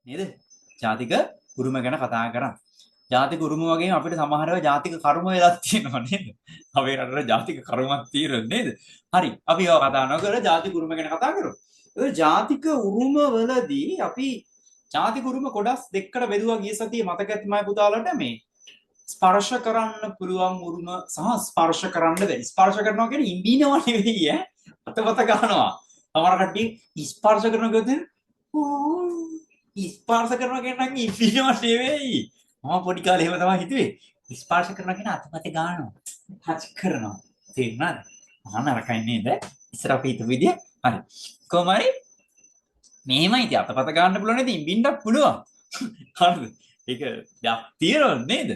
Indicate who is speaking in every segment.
Speaker 1: නේද? ජාතික උරුම ගැන කතා කරා. ජාතික උරුම වගේම අපිට සමහරව ජාතික කර්ම වෙලක් තියෙනවා නේද? අපේ රටට ජාතික කර්මයක් තියෙනවා නේද? හරි. අපි ඒවා කතා නොකර ජාතික උරුම ගැන කතා කරමු. ඒ ජාතික උරුම වලදී අපි ජාතික උරුම කොටස් දෙකකට බෙදුවා ගිය සතියේ මතක ඇතිමයි පුතාලට මේ ස්පර්ශ කරන්න පුළුවන් උරුම සහ ස්පර්ශ කරන්න බැරි. ස්පර්ශ කරනවා කියන්නේ ඉඹිනව නෙවෙයි ඈ. අතපත ගන්නවා. සමහර කට්ටිය ස්පර්ශ කරනවා කියන්නේ ස්පර්ශ කරනවා කියන්නේ ඉඹිනව නෙවෙයි. මම පොඩි කාලේ එහෙම තමයි හිතුවේ. ස්පර්ශ කරනවා කියන අතපත ගන්නවා. ටච් කරනවා. තේරුණාද? අනරකයි නේද? ඉස්සර අපි හිතුව විදිය. හරි. කොහොමරි මෙහෙමයි ඉතින් අතපත ගන්න පුළුවන් නේද? ඉඹින්නත් පුළුවන්. හරිද? ඒක දෙයක් තියෙනවද නේද?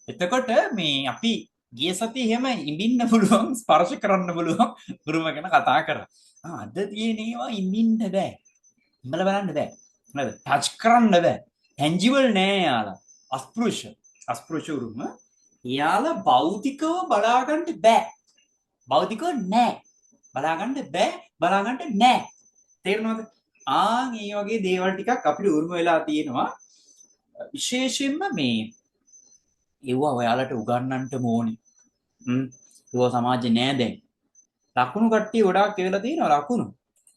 Speaker 1: එතකොට මේ අපි ගිය සතියේ එහෙම ඉඹින්න පුළුවන් ස්පර්ශ කරන්න පුළුවන් උරුම ගැන කතා කරා. අද තියෙන ඒවා ඉඹින්න බෑ. ඉඹලා බලන්න බෑ. නේද? ටච් කරන්න බෑ. ටැන්ජිබල් නෑ යාලා. අස්පෘශ්‍ය උරුම. යාලා භෞතිකව බලා ගන්න බෑ. භෞතිකව නෑ. බලා ගන්න බෑ. බලා ගන්න නෑ. තේරෙනවද? මේ වගේ දේවල් ටිකක් අපිට උරුම වෙලා තියෙනවා. විශේෂයෙන්ම මේ ඒවා ඔයාලට උගන්වන්නට ඕනේ. ඒවා සමාජේ නෑ දැන්. ලකුණු කට්ටිය ගොඩාක් කියලා තියෙනවා ලකුණු.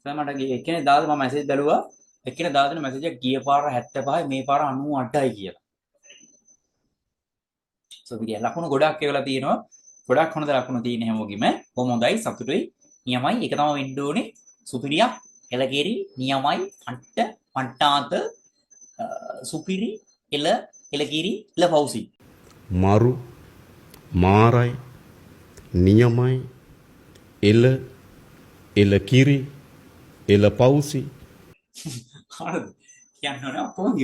Speaker 1: දැන් මට එක්කෙනෙක් දාලා මම මැසේජ් බැලුවා. එක්කෙනෙක් දාලා දෙන මැසේජ් එක ගිය පාර 75යි මේ පාර 98යි කියලා. සෝවිගිය ලකුණු ගොඩාක් කියලා තියෙනවා. ගොඩාක් හොඳ ලකුණු තියෙන හැමෝගෙම. කොහොම හොඳයි සතුටුයි. නියමයි. ඒක තමයි වෙන්න ඕනේ. සුපිරියක් එලගේරි නියමයි අට්ට පට්ටාත සුපිරි එලගිරි එලපෞසි
Speaker 2: මරු මාරයි නියමයි එලකිරි එලපෞසි
Speaker 1: හරිද කියන්න ඕනේ කොහොමද